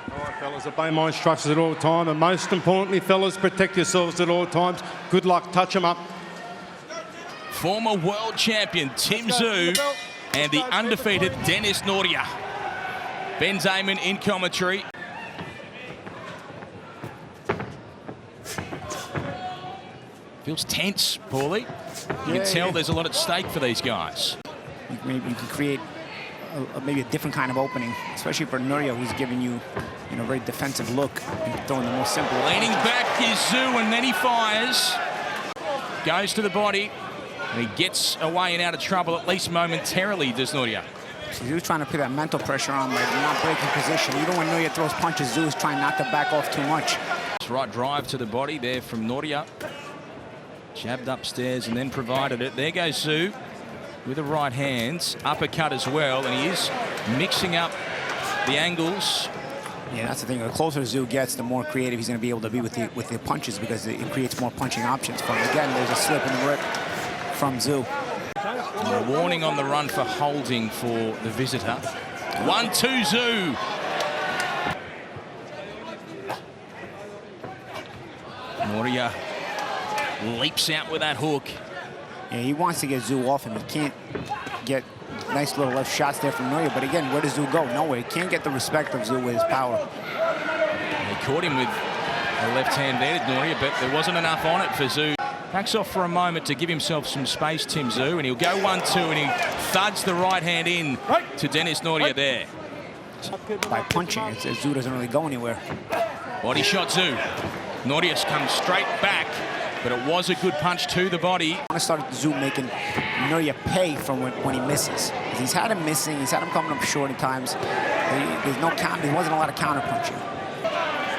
All right, fellas, obey my instructions at all times, and most importantly, fellas, protect yourselves at all times. Good luck, touch them up. Former world champion Tim Tszyu and the undefeated Denis Nurja. Ben Zaman in commentary. Feels tense, Paulie. You can tell there's a lot at stake for these guys. Maybe you can create maybe a different kind of opening, especially for Nurja, who's giving you, a very defensive look and throwing the most simple. Leaning back is Tszyu, and then he fires. Goes to the body, and he gets away and out of trouble, at least momentarily, does Nurja. So Tszyu's trying to put that mental pressure on by not breaking position. Even when Nurja throws punches, Tszyu's trying not to back off too much. Right drive to the body there from Nurja. Jabbed upstairs and then provided it. There goes Tszyu with the right hands. Uppercut as well, and he is mixing up the angles. Yeah, that's the thing. The closer Tszyu gets, the more creative he's going to be able to be with the punches, because it creates more punching options for him. Again, there's a slip and rip from Tszyu. A warning on the run for holding for the visitor. 1-2 Tszyu. Nurja leaps out with that hook. Yeah, he wants to get Tszyu off him. He can't get nice little left shots there from Nurja. But again, where does Tszyu go? Nowhere. He can't get the respect of Tszyu with his power. They caught him with a left hand there, Nurja, but there wasn't enough on it for Tszyu. Backs off for a moment to give himself some space, Tim Tszyu, and he'll go 1-2, and he thuds the right hand in to Denis Nurja there. By punching, Tszyu doesn't really go anywhere. Body shot Tszyu. Nurja comes straight back, but it was a good punch to the body. I want to start Tszyu making Nurja pay from when he misses. He's had him missing, he's had him coming up short at times. There's no count, there wasn't a lot of counter punching.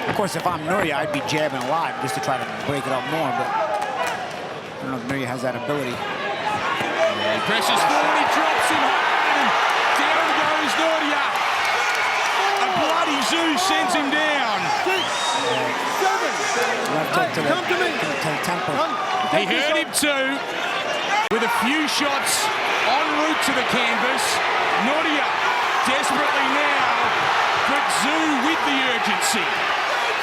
Of course, if I'm Nurja, I'd be jabbing a lot just to try to break it up more, but I don't know if Nurja has that ability. He presses forward, he drops him hard, and down goes Nurja. A bloody Tszyu sends him down. Left hook to the temple. He heard him too, with a few shots en route to the canvas. Nurja desperately now, but Tszyu with the urgency.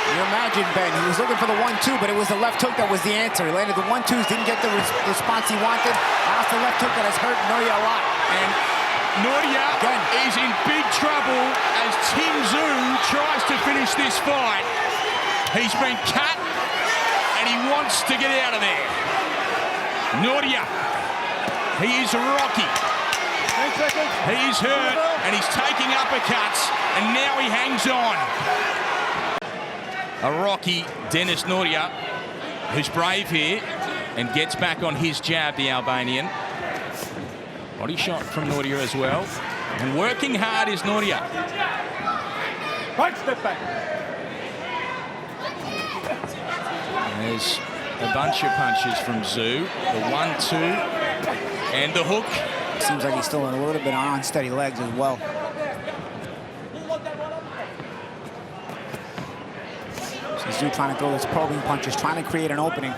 You imagine, Ben, he was looking for the 1-2, but it was the left hook that was the answer. He landed the 1-2s, didn't get the response he wanted. Now it's the left hook that has hurt Nurja a lot. And Nurja is in big trouble as Tim Tszyu tries to finish this fight. He's been cut, and he wants to get out of there. Nurja, he is rocky. He is hurt, and he's taking uppercuts, and now he hangs on. A rocky Denis Nurja, who's brave here and gets back on his jab, the Albanian. Body shot from Nurja as well. And working hard is Nurja. Right, step back. There's a bunch of punches from Tszyu. The 1-2 and the hook. Seems like he's still a little bit on unsteady legs as well. Tszyu trying to throw those probing punches, trying to create an opening.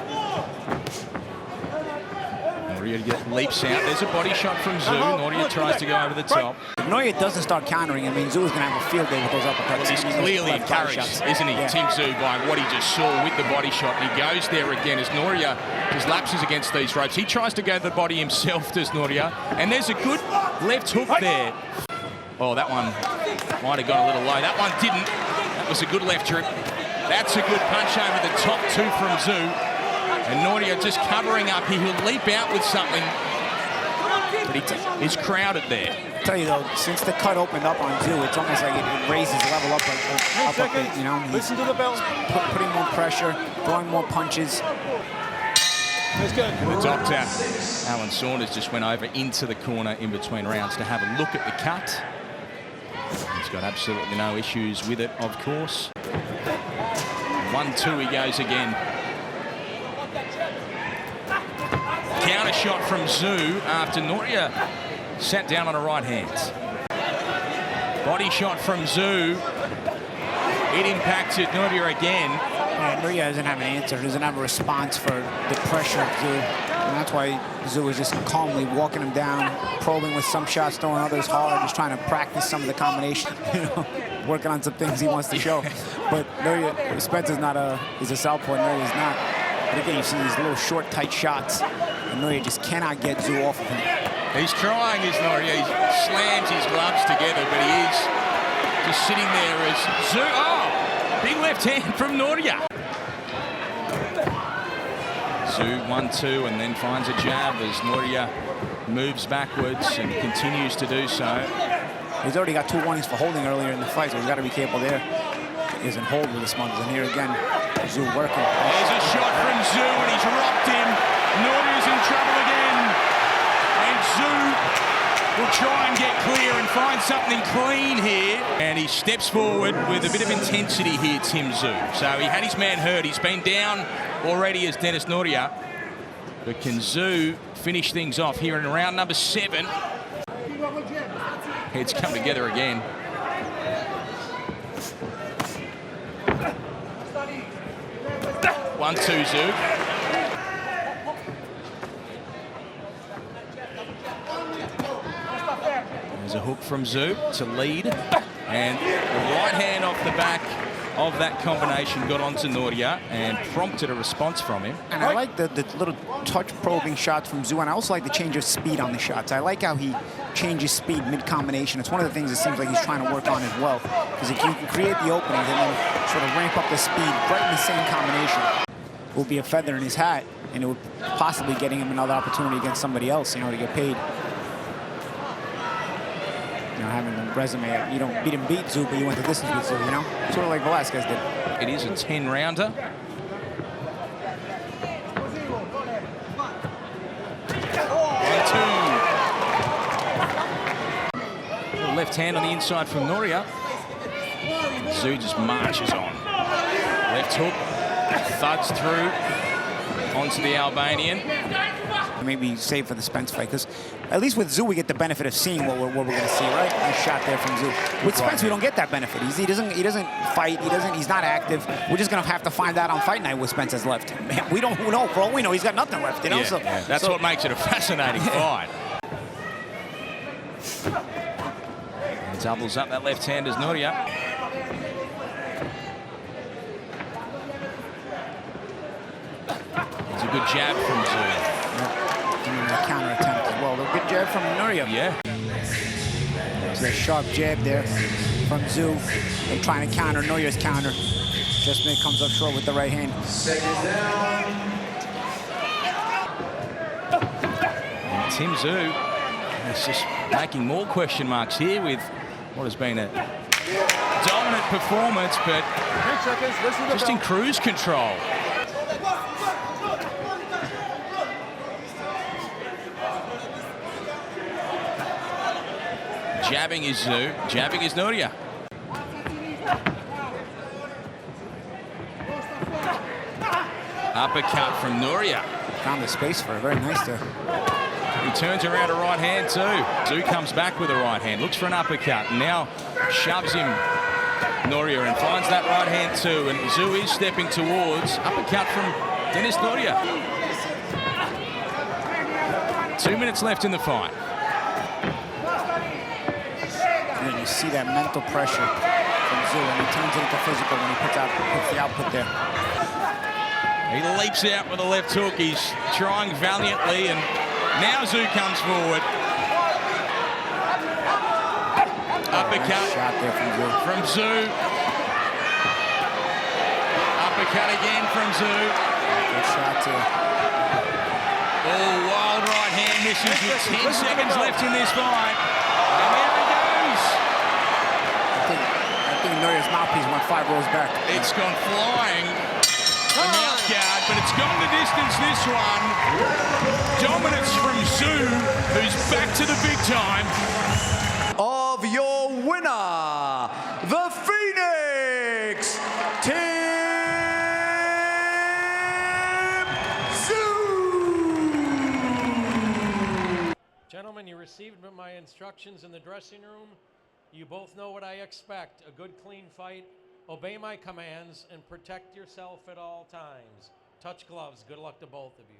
Nurja leaps out. There's a body shot from Tszyu. Nurja tries to go over the top. If Nurja doesn't start countering, I mean, Tszyu is going to have a field day with those uppercuts. He's clearly encouraged, isn't he, Tim Tszyu, by what he just saw with the body shot. And he goes there again as Nurja just lapses against these ropes. He tries to go to the body himself, does Nurja. And there's a good left hook there. Oh, that one might have gone a little low. That one didn't. That was a good left trip. That's a good punch over the top two from Tszyu. And Nurja just covering up. He will leap out with something, but he's crowded there. I'll tell you though, since the cut opened up on Tszyu, it's almost like it raises level up a bit, you know. Listen to the bell. Putting more pressure, throwing more punches. Let's go. And the doctor, Alan Saunders, just went over into the corner in between rounds to have a look at the cut. He's got absolutely no issues with it, of course. 1-2, he goes again. Counter shot from Tszyu after Nurja sat down on a right hand. Body shot from Tszyu. It impacted Nurja again. Yeah, Nurja doesn't have an answer, doesn't have a response for the pressure of Tszyu. And that's why Tszyu is just calmly walking him down, probing with some shots, throwing others hard, just trying to practice some of the combinations. You know? working on some things he wants to show. But Nurja, Spencer's he's a southpaw, Nurja's not. But again, you see these little short, tight shots, and Nurja just cannot get Tszyu off of him. He's trying, is Nurja. He slams his gloves together, but he is just sitting there as Tszyu. Oh, big left hand from Nurja. Tszyu 1-2 and then finds a jab as Nurja moves backwards and continues to do so. He's already got 2 warnings for holding earlier in the fight, so he's got to be careful there. He isn't hold with the smudges. And here again, Tszyu working. There's a shot from Tszyu and he's rocked him. Nurja's in trouble again. And Tszyu will try and get clear and find something clean here. And he steps forward with a bit of intensity here, Tim Tszyu. So he had his man hurt. He's been down already as Denis Nurja. But can Tszyu finish things off here in round number 7? Heads come together again. One, two, Tszyu. There's a hook from Tszyu to lead. And the right hand off the back of that combination got onto Nurja and prompted a response from him. And I like the little touch probing shots from Tszyu, and I also like the change of speed on the shots. I like how he changes speed mid-combination. It's one of the things it seems like he's trying to work on as well, because he can create the openings and then sort of ramp up the speed right in the same combination. It will be a feather in his hat, and it would possibly getting him another opportunity against somebody else, you know, to get paid. You know, having a resume, you don't beat Tszyu, but you went the distance with Tszyu, you know? Sort of like Velasquez did. It is a 10-rounder. Left hand on the inside from Nurja. Tszyu just marches on. Left hook, thuds through onto the Albanian. Maybe save for the Spence fight, because at least with Tszyu we get the benefit of seeing what we're going to see, right? Nice shot there from Tszyu. With Spence we don't get that benefit. He doesn't fight. He's not active. We're just going to have to find out on fight night what Spence has left. Man, we don't know. For all we know, he's got nothing left. You know? Yeah, that's what makes it a fascinating fight. And doubles up that left hand as Nurja. It's a good jab from Tszyu. A counter attempt as well. A good jab from Nurja. Yeah. There's a sharp jab there from Tszyu. They're trying to counter Nurja's counter. Just Nick comes up short with the right hand. And Tim Tszyu is just making more question marks here with what has been a dominant performance, but just in cruise control. Jabbing is Tszyu, jabbing is Nurja. Uppercut from Nurja. Found the space for it, very nice there. He turns around a right hand too. Tszyu comes back with a right hand, looks for an uppercut, and now shoves him, Nurja, and finds that right hand too. And Tszyu is stepping towards uppercut from Denis Nurja. 2 minutes left in the fight. And you see that mental pressure from Tszyu, and he turns it into physical when he puts the output there. He leaps out with a left hook. He's trying valiantly, and now Tszyu comes forward. Uppercut. Nice shot there from Tszyu. Uppercut again from Tszyu. Good shot too. Oh, wild right hand misses with 10 seconds left in this fight. And there he goes. I think Nurja's mouthpiece went 5 rows back. It's gone flying. The mouth guard, but it's gone the distance this one. Dominance from Tszyu, who's back to the big time. Of your winner, the Phoenix, Tim Tszyu. Gentlemen, you received my instructions in the dressing room. You both know what I expect. A good, clean fight. Obey my commands and protect yourself at all times. Touch gloves. Good luck to both of you.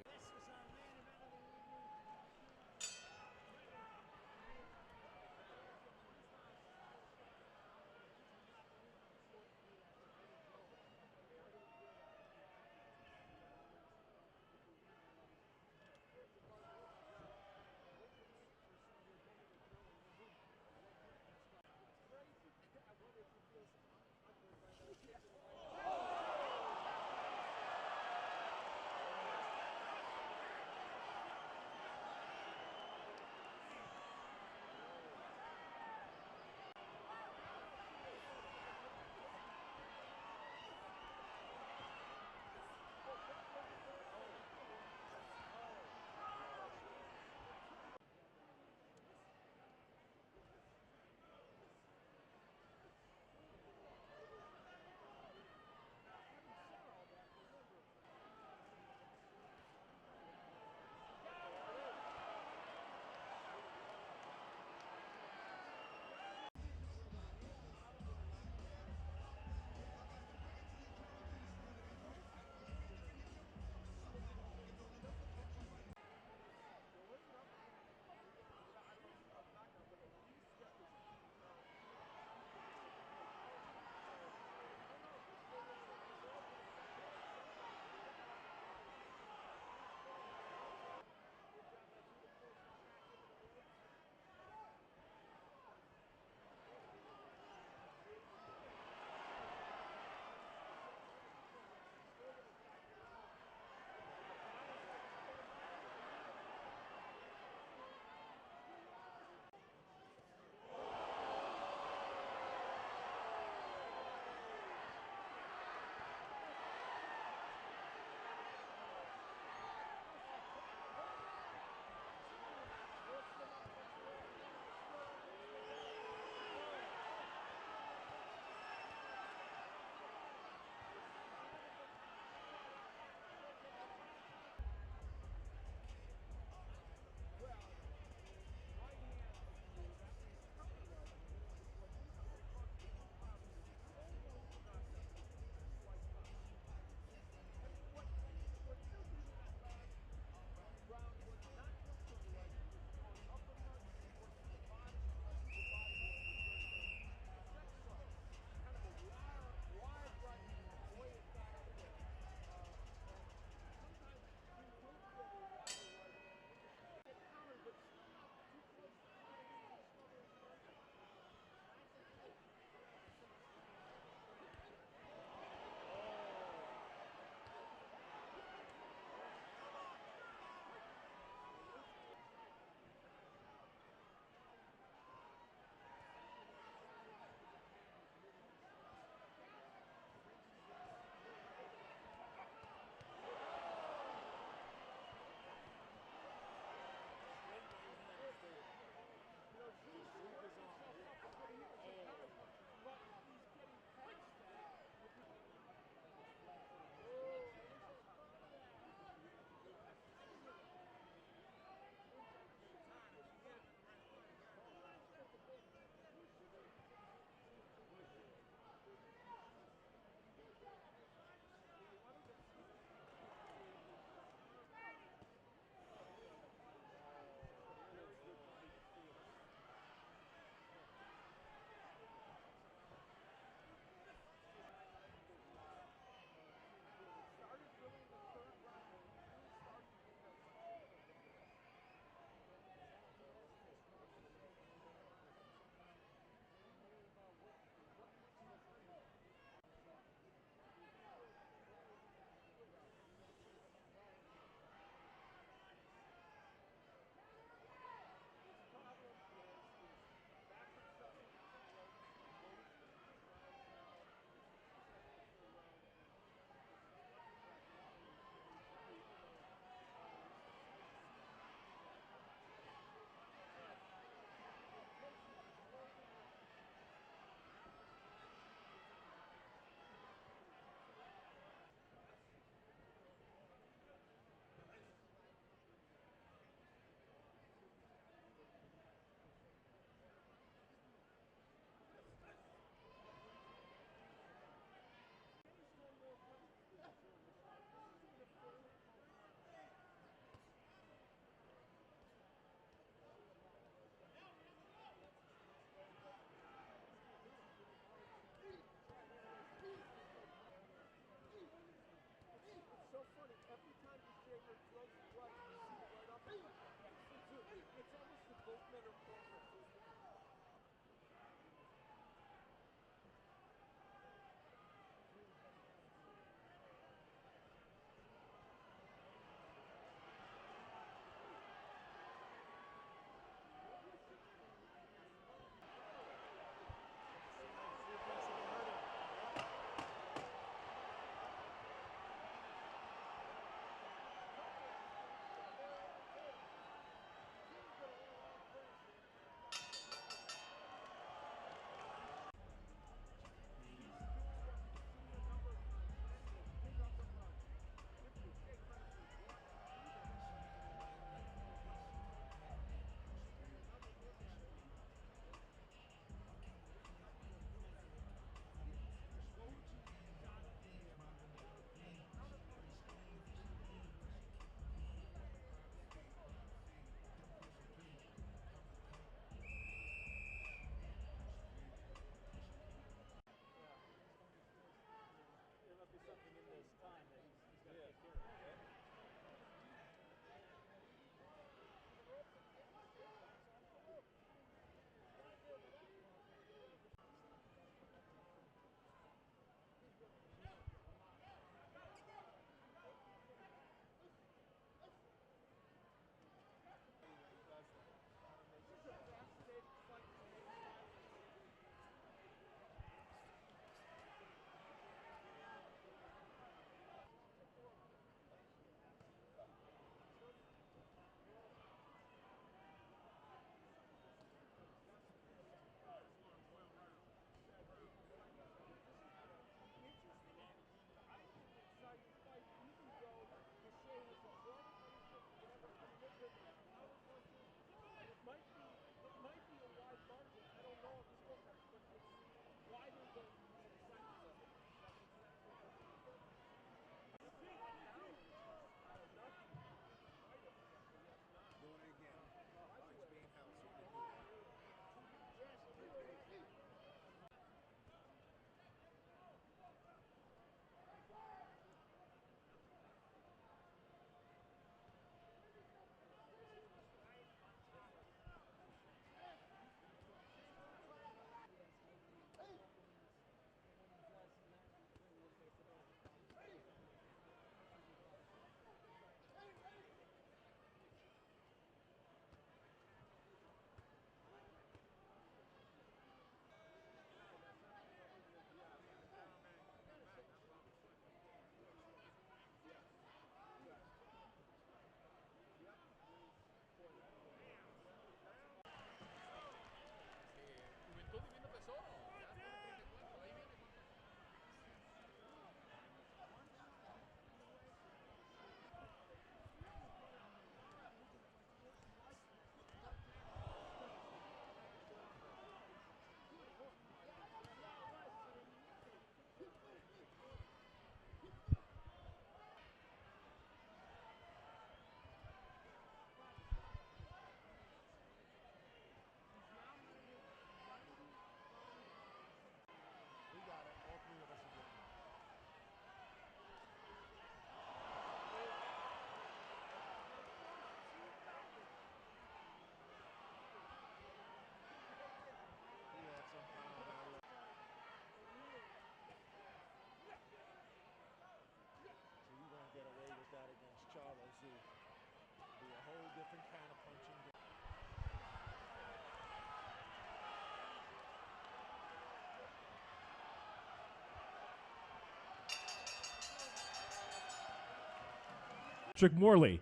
Patrick Morley.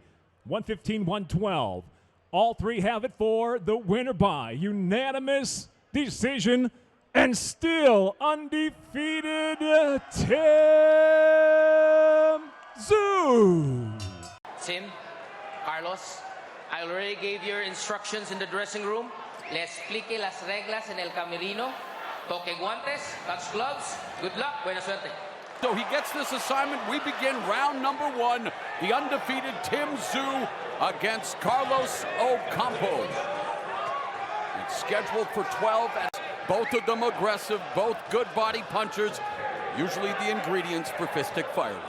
115-112. All three have it for the winner by unanimous decision and still undefeated Tim Tszyu. Tim, Carlos, I already gave your instructions in the dressing room. Le explique las reglas en el camerino. Toque guantes, touch gloves. Good luck, buena suerte. So he gets this assignment. We begin round number one. The undefeated Tim Tszyu against Carlos Ocampo. It's scheduled for 12. Both of them aggressive, both good body punchers. Usually the ingredients for fistic fireworks.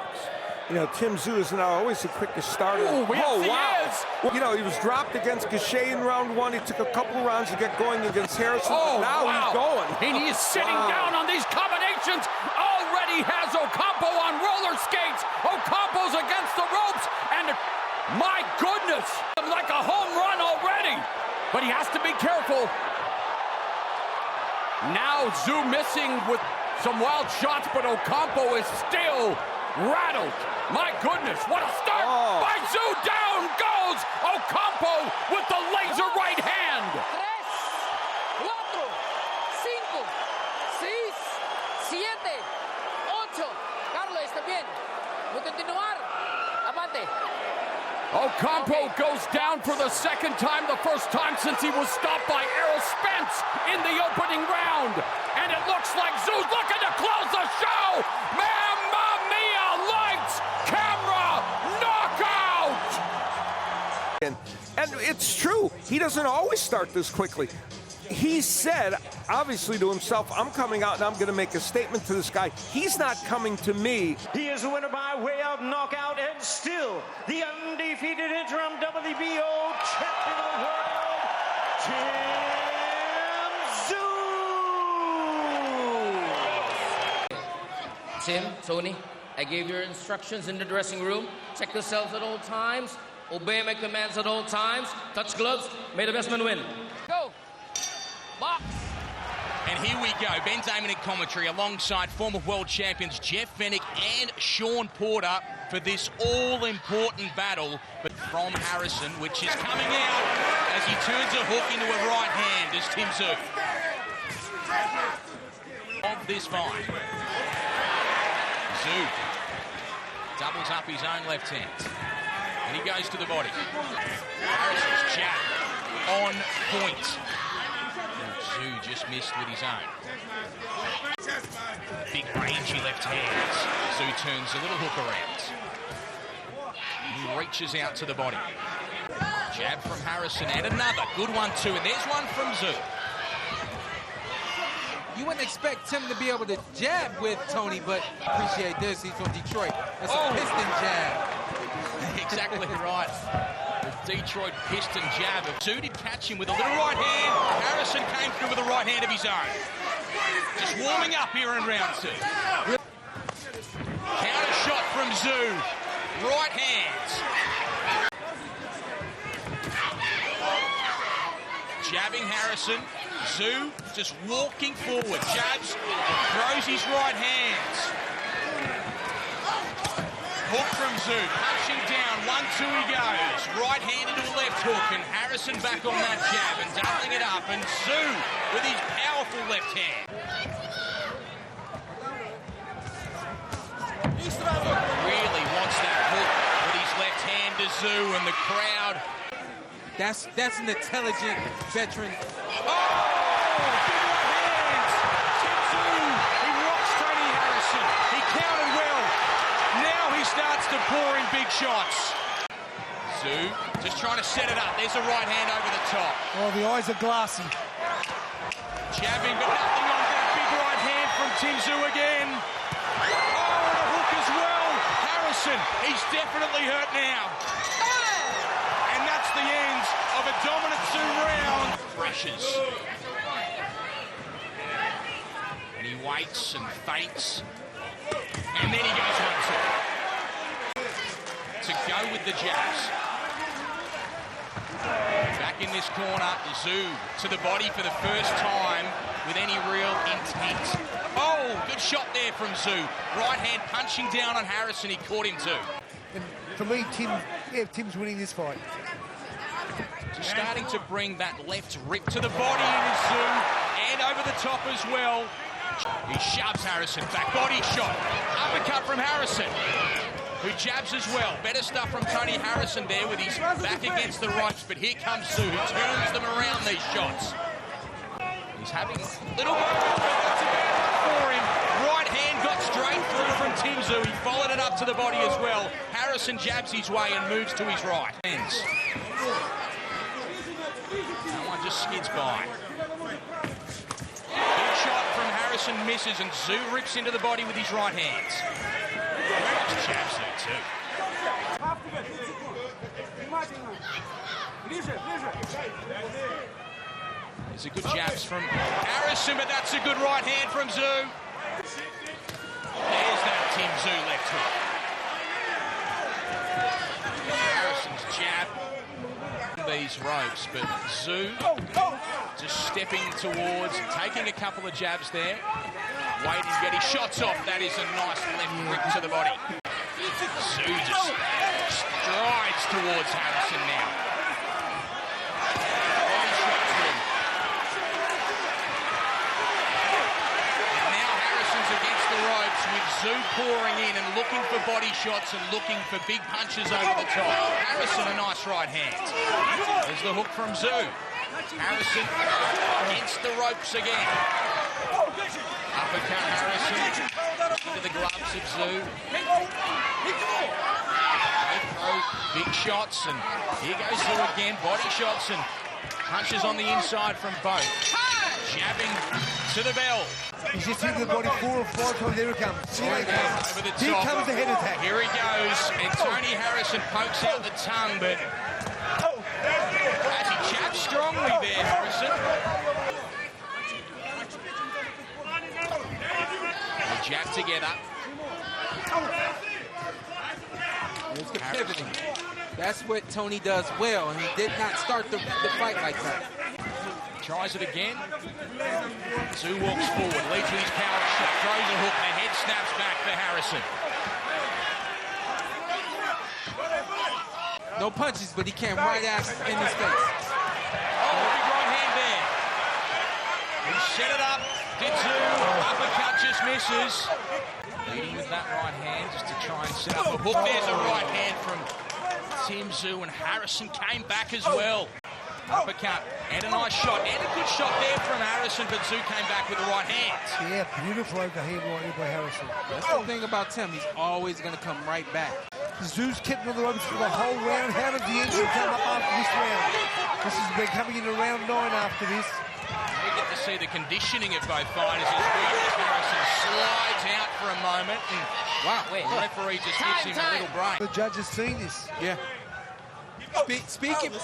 You know, Tim Tszyu is not always the quickest starter. Ooh, yes, he is. You know, he was dropped against Gausha in round one. He took a couple of rounds to get going against Harrison. Oh, now he's going. And he's sitting down on these combinations. Already has Ocampo on roller skates. Ocampo's against the ropes. And my goodness, like a home run already. But he has to be careful. Now Tszyu missing with some wild shots, but Ocampo is still rattled. My goodness, what a start by Tszyu. Down goes Ocampo with the laser right hand. 3, 4, 5, 6, 7, 8. Carlos, está bien. Voy a continuar. Avante. Ocampo goes down for the second time, the first time since he was stopped by Errol Spence in the opening round. And it looks like Tszyu's looking to close the show. Mamma mia, lights, camera, knockout! And it's true. He doesn't always start this quickly. He said, obviously to himself, I'm coming out and I'm going to make a statement to this guy. He's not coming to me. He is the winner by way of knockout and still the undefeated interim WBO champion of the world, Tim Tszyu. Tim, Tony, I gave your instructions in the dressing room. Check yourselves at all times. Obey my commands at all times. Touch gloves. May the best man win. Go. Box. And here we go. Ben Damon in commentary alongside former world champions Jeff Fennick and Sean Porter for this all-important battle. But from Harrison, which is coming out as he turns a hook into a right hand as Tim Tszyu. Of this fight. Tszyu doubles up his own left hand. And he goes to the body. Harrison's jab on point. Tszyu just missed with his own. Big rangy left hands. Tszyu turns a little hook around. He reaches out to the body. Jab from Harrison and another good one too. And there's one from Tszyu. You wouldn't expect Tim to be able to jab with Tony, but appreciate this. He's from Detroit. That's a piston jab. Exactly right. The Detroit piston jab. Tszyu did catch him with a little right hand. Harrison came through with a right hand of his own. Just warming up here in round two. Counter shot from Tszyu. Right hands. Jabbing Harrison. Tszyu just walking forward. Jabs, throws his right hands. Hook from Tszyu, punching down, 1-2 he goes. Right hand into a left hook, and Harrison back on that jab and doubling it up, and Tszyu with his powerful left hand. Really wants that hook with his left hand to Tszyu, and the crowd. That's an intelligent veteran. Oh! Big right hands! Tim Tszyu, he rocked straight at Harrison. He countered well. Now he starts to pour in big shots. Tszyu just trying to set it up. There's a right hand over the top. Oh, the eyes are glassy. Jabbing, but nothing on that big right hand from Tim Tszyu again. Oh, and a hook as well. Harrison, he's definitely hurt now. And that's the end of a dominant Tszyu round. Pressures. And he waits and feints. And then he goes 1-2. To go with the jabs. Back in this corner, Tszyu to the body for the first time with any real intent. Oh, good shot there from Tszyu. Right hand punching down on Harrison. He caught him too. And for me, Tim Yeah, Tim's winning this fight. Just starting to bring that left rip to the body in his Tszyu, and over the top as well. He shoves Harrison back, body shot, uppercut from Harrison, who jabs as well. Better stuff from Tony Harrison there with his back against the ropes, but here comes Tszyu, who turns them around, these shots. He's having a little moment, but that's about for him. Right hand got straight through from Tim Tszyu. He followed it up to the body as well. Harrison jabs his way and moves to his right. Hands. That one just skids by. Big shot from Harrison misses, and Tszyu rips into the body with his right hands. Just jabs there too. These are good jabs from Harrison, but that's a good right hand from Tszyu. There's that Tim Tszyu left hook. Harrison's jab. These ropes, but Tszyu just stepping towards, taking a couple of jabs there, waiting to get his shots off. That is a nice left rip to the body. Tszyu just strides towards Harrison now. Body shot to him. And now Harrison's against the ropes with Tszyu pouring in and looking for body shots and looking for big punches over the top. Harrison a nice right hand. There's the hook from Tszyu. Harrison against the ropes again. Uppercut Harrison into the gloves of Tszyu. Big shots, and here goes Tszyu again. Body shots and punches on the inside from both. Jabbing to the bell. He's just hit the body 4 or 5 times. There it comes. Over the top. Here comes the head attack. Here he goes, and Tony Harrison pokes out the tongue, but as he jabs strongly there, Harrison. They jab together. There's the pivoting. That's what Tony does well, and he did not start the fight like that. Tries it again. Tszyu walks forward, leads with his power shot, throws a hook, and the head snaps back for Harrison. No punches, but he came right at in his face. Oh, big right hand there. He set it up, did Tszyu, uppercut just misses. Leading with that right hand just to try and set up a hook. There's a right hand from Tim Tszyu, and Harrison came back as well. Uppercut and a nice shot, and a good shot there from Harrison, but Tszyu came back with the right hand. Yeah, beautiful overhand right here by Harrison. That's the thing about Tim, he's always going to come right back. Tszyu's kept on the ropes for the whole round. How did the engine come up after this round? This is we're coming into round 9 after this. We get to see the conditioning of both fighters as well. Harrison slides out for a moment, and wow, the referee just gives him a little break. The judge has seen this. Yeah. Speaking. Oh,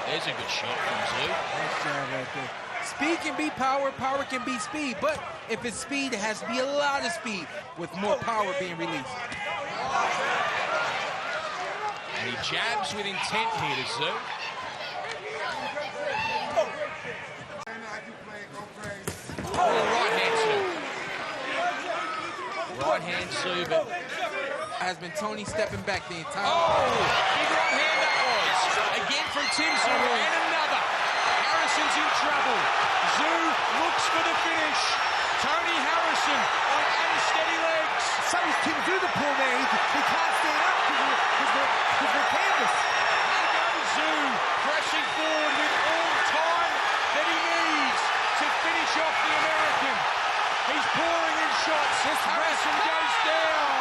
there's a good shot from Tszyu. Nice job right there. Speed can be power, power can be speed, but if it's speed, it has to be a lot of speed with more power being released. And he jabs with intent here to Tszyu. Oh, right hand Tszyu. Right hand Tszyu, but has been Tony stepping back the entire big right hand that was. Again from Tim Tszyu, and another. Harrison's in trouble. Tszyu looks for the finish. Tony Harrison on unsteady legs. So is Tim Tszyu, the poor man. He can't stand up because the canvas. Here goes Tszyu, pressing forward with all time that he needs to finish off the American. He's pouring in shots. Harrison goes down.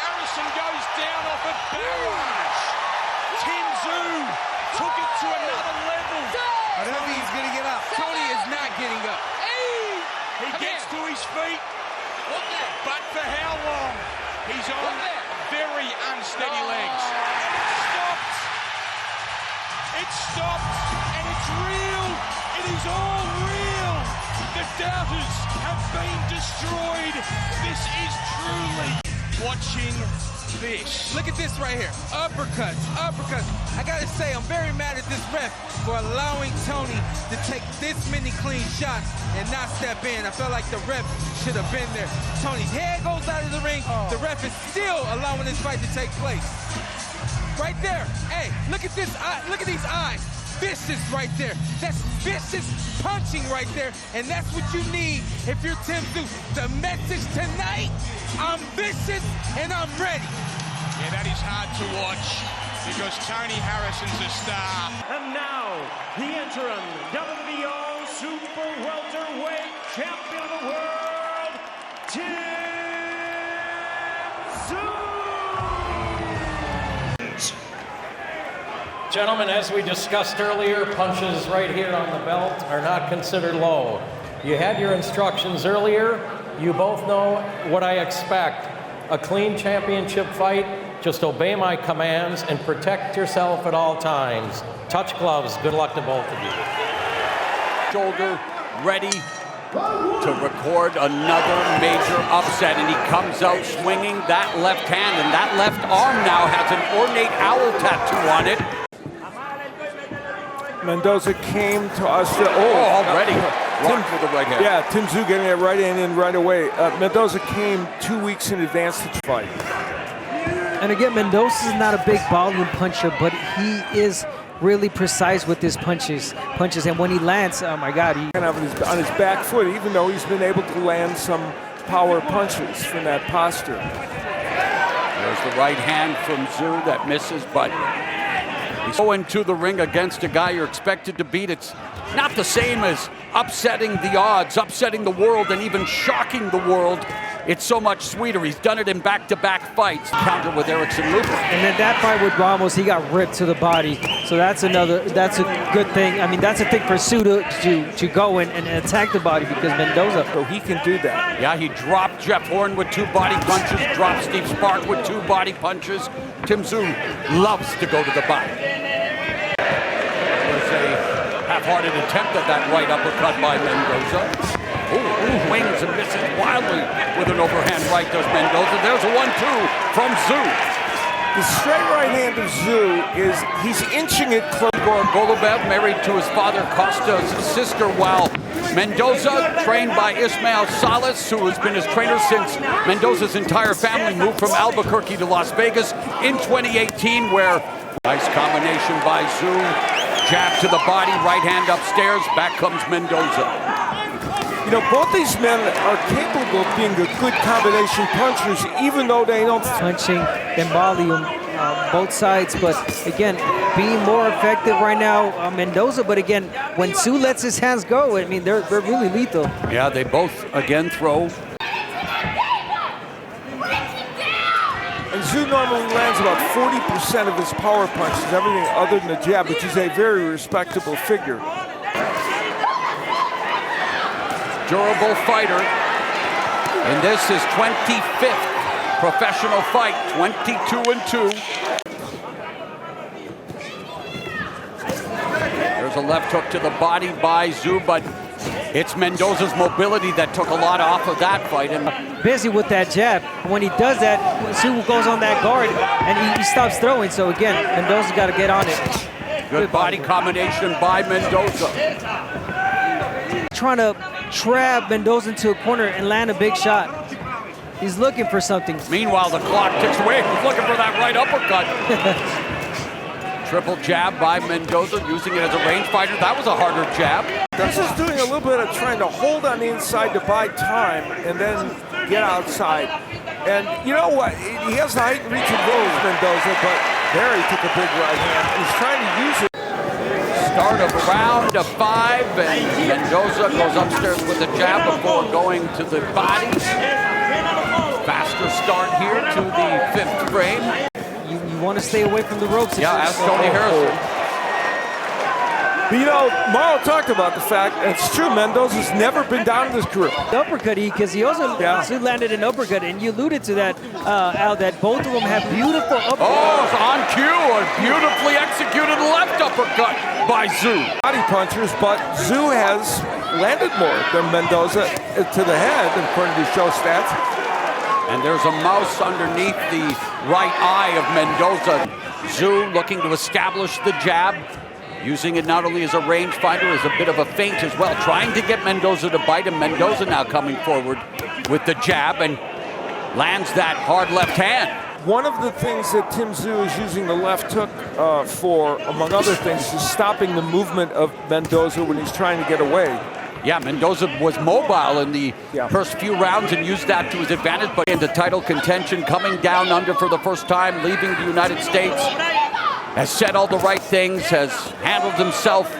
Harrison goes down off a barrage. Tim Tszyu took it to another level. I don't think he's going to get up. Tony is not getting up. He gets to his feet, but for how long? He's on very unsteady legs. Stopped. It stopped, and it's real. It is all real. The doubters have been destroyed. This is truly watching this. Look at this right here. Uppercuts, uppercuts. I gotta say, I'm very mad at this ref for allowing Tony to take this many clean shots and not step in. I felt like the ref should have been there. Tony's head goes out of the ring. The ref is still allowing this fight to take place. right there. Hey, look at this eye. Look at these eyes. Vicious right there. That's vicious punching right there. And that's what you need if you're Tim Tszyu. The message tonight, I'm vicious and I'm ready. Yeah, that is hard to watch because Tony Harrison's a star. And now, the interim WBO Super Welterweight Champion of the World, Tim Tszyu! Gentlemen, as we discussed earlier, punches right here on the belt are not considered low. You had your instructions earlier. You both know what I expect. A clean championship fight. Just obey my commands and protect yourself at all times. Touch gloves. Good luck to both of you. Shoulder ready to record another major upset, and he comes out swinging that left hand, and that left arm now has an ornate owl tattoo on it. Mendoza came to us. Already rocked with the right hand. Yeah, Tim Tszyu getting it right in right away. Mendoza came 2 weeks in advance to the fight. And again, Mendoza is not a big volume puncher, but he is really precise with his punches. And when he lands, oh my God. Kind of on his back foot, even though he's been able to land some power punches from that posture. There's the right hand from Tszyu that misses, but he's going to the ring against a guy you're expected to beat. It's not the same as upsetting the odds, upsetting the world, and even shocking the world. It's so much sweeter. He's done it in back-to-back fights. Counter with Erickson Luger. And then that fight with Ramos, he got ripped to the body. So that's a good thing. I mean, that's a thing for Tszyu to go and attack the body, because Mendoza. So he can do that. Yeah, he dropped Jeff Horn with 2 body punches, dropped Steve Spark with 2 body punches. Tim Tszyu loves to go to the body. There's a half-hearted attempt at that right uppercut by Mendoza. Wings and misses wildly with an overhand right does Mendoza. There's a 1-2 from Tszyu. The straight right hand of Tszyu is, he's inching it close. Golubev married to his father Costa's sister, while Mendoza, trained by Ismael Salas, who has been his trainer since Mendoza's entire family moved from Albuquerque to Las Vegas in 2018, where nice combination by Tszyu. Jab to the body, right hand upstairs, back comes Mendoza. You know, both these men are capable of being good combination punchers, even though they don't. Punching in volume, both sides, but again, being more effective right now, Mendoza. But again, when Tszyu lets his hands go, I mean, they're really lethal. Yeah, they both, again, throw. And Tszyu normally lands about 40% of his power punches, everything other than the jab, which is a very respectable figure. Durable fighter, and this is 25th professional fight, 22-2. There's a left hook to the body by Tszyu, but it's Mendoza's mobility that took a lot off of that fight. And busy with that jab. When he does that, Tszyu goes on that guard and he stops throwing. So again, Mendoza's got to get on it. Good body combination by Mendoza. Trying to trap Mendoza into a corner and land a big shot. He's looking for something. Meanwhile, the clock ticks away. He's looking for that right uppercut. Triple jab by Mendoza, using it as a range fighter. That was a harder jab. This is doing a little bit of trying to hold on the inside to buy time and then get outside. And you know what? He has the height and reach of those, Mendoza, but there he took a big right hand. He's trying to use it. Start of round of 5, and Mendoza goes upstairs with a jab before going to the body. Faster start here to the 5th frame. You want to stay away from the ropes. Yeah, ask Tony Harrison. But you know, Mauro talked about the fact, and it's true, Mendoza's never been down in his career. Uppercut, because he also landed an uppercut, and you alluded to that, Al, that both of them have beautiful uppercuts. Oh, it's on cue, a beautifully executed left uppercut by Tszyu. Body punchers, but Tszyu has landed more than Mendoza to the head, according to show stats. And there's a mouse underneath the right eye of Mendoza. Tszyu looking to establish the jab, using it not only as a rangefinder, as a bit of a feint as well, trying to get Mendoza to bite him. Mendoza now coming forward with the jab and lands that hard left hand. One of the things that Tim Tszyu is using the left hook for, among other things, is stopping the movement of Mendoza when he's trying to get away. Yeah, Mendoza was mobile in the first few rounds and used that to his advantage, but into title contention, coming down under for the first time, leaving the United States, has said all the right things, has handled himself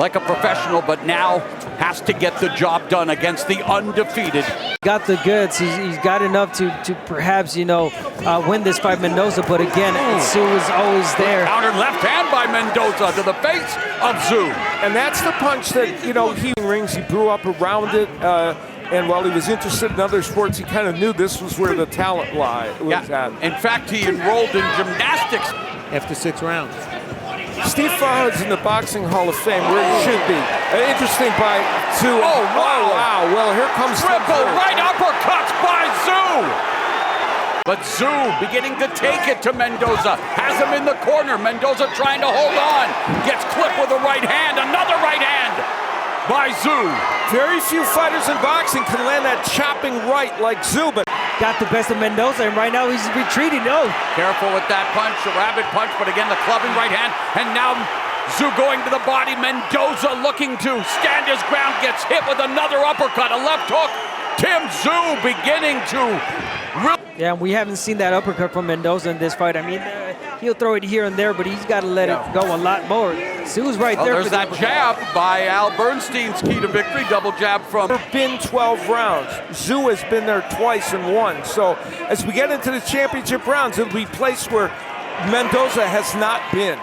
like a professional, but now has to get the job done against the undefeated. Got the goods. He's got enough to perhaps, win this fight, Mendoza. But again, Tszyu is always there. Countered left hand by Mendoza to the face of Tszyu. And that's the punch that, he rings. He grew up around it. And while he was interested in other sports, he kind of knew this was where the talent was at. In fact, he enrolled in gymnastics after 6 rounds. Steve Farhad's in the Boxing Hall of Fame, where he should be. Interesting by Tszyu. Oh, wow. Well, here comes triple right uppercuts by Tszyu. But Tszyu beginning to take it to Mendoza. Has him in the corner. Mendoza trying to hold on. Gets clipped with a right hand. Another right hand by Tszyu. Very few fighters in boxing can land that chopping right like Tszyu, but got the best of Mendoza, and right now he's retreating. Careful with that punch, a rabid punch, but again the clubbing right hand, and now Tszyu going to the body. Mendoza looking to stand his ground, gets hit with another uppercut, a left hook. Tim Tszyu beginning to yeah, we haven't seen that uppercut from Mendoza in this fight. I mean, he'll throw it here and there, but he's got to let it go a lot more. Tszyu's right there. There's that jab by Al Bernstein's key to victory. Double jab from. There's been 12 rounds. Tszyu has been there twice and won. So as we get into the championship rounds, it'll be a place where Mendoza has not been.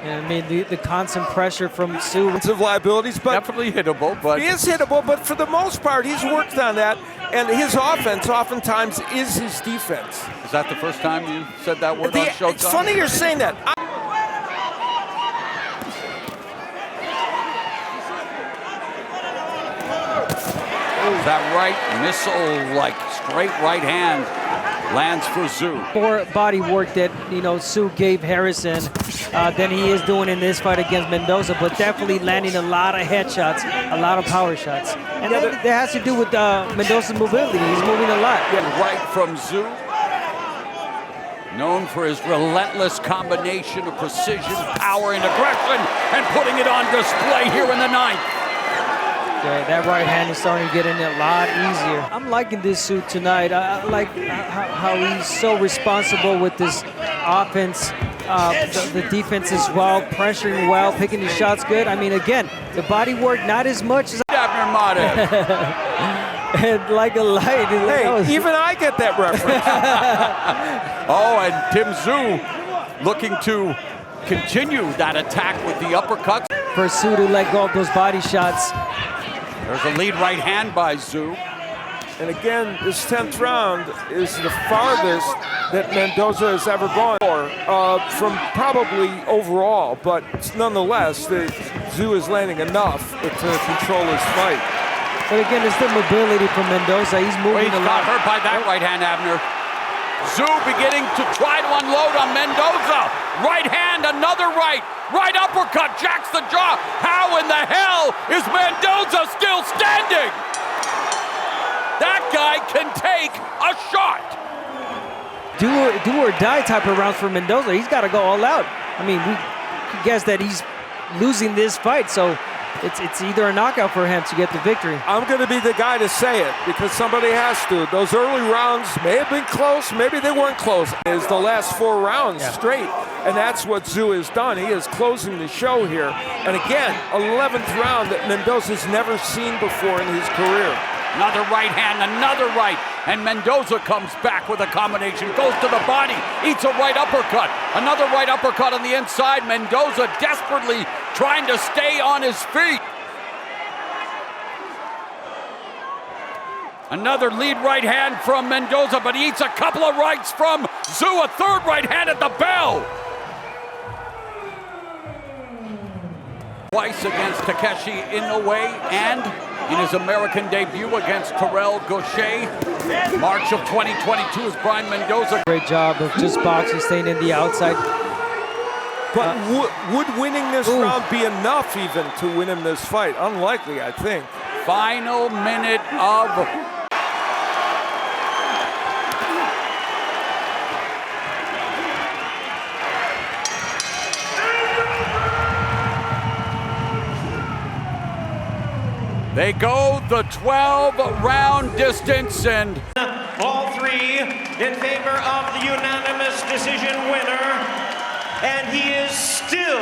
I mean, the constant pressure from Tszyu. Of liabilities, but definitely hittable. But he is hittable, but for the most part, he's worked on that. And his offense oftentimes is his defense. Is that the first time you said that word on Showtime? It's funny you're saying that. That right missile-like straight right hand lands for Tszyu. More body work that Tszyu gave Harrison than he is doing in this fight against Mendoza, but definitely landing a lot of headshots, a lot of power shots, and that has to do with Mendoza's mobility. He's moving a lot. Right from Tszyu, known for his relentless combination of precision, power, and aggression, and putting it on display here in the 9th. Yeah, that right hand is starting to get in a lot easier. I'm liking this Tszyu tonight. I like how he's so responsible with this offense, the defense as well, pressuring well, picking his shots good. I mean, again, the body work not as much as and like a light. Hey, even I get that reference. Oh, and Tim Tszyu looking to continue that attack with the uppercuts. For Tszyu to let go of those body shots. There's a lead right hand by Tszyu. And again, this 10th round is the farthest that Mendoza has ever gone from probably overall, but nonetheless, Tszyu is landing enough to control his fight. But again, it's the mobility from Mendoza. He's moving a lot. Got hurt by that right hand, Abner. Tszyu beginning to try to unload on Mendoza. Right hand, another right. Right uppercut, jacks the jaw. How in the hell is Mendoza still standing? That guy can take a shot. Do or die type of rounds for Mendoza. He's got to go all out. I mean, we guess that he's losing this fight, so it's either a knockout for him to get the victory. I'm going to be the guy to say it because somebody has to. Those early rounds may have been close, maybe they weren't close. It's the last 4 rounds straight, and that's what Tszyu has done. He is closing the show here. And again, 11th round that Mendoza's never seen before in his career. Another right hand, another right, and Mendoza comes back with a combination, goes to the body, eats a right uppercut, another right uppercut on the inside. Mendoza desperately trying to stay on his feet. Another lead right hand from Mendoza, but he eats a couple of rights from Tszyu, a third right hand at the bell. Twice against Takeshi Inoue and in his American debut against Terrell Gausha. March of 2022 is Brian Mendoza. Great job of just boxing, staying in the outside. But would winning this round be enough even to win him this fight? Unlikely, I think. Final minute of They go the 12-round distance, and all three in favor of the unanimous decision winner, and he is still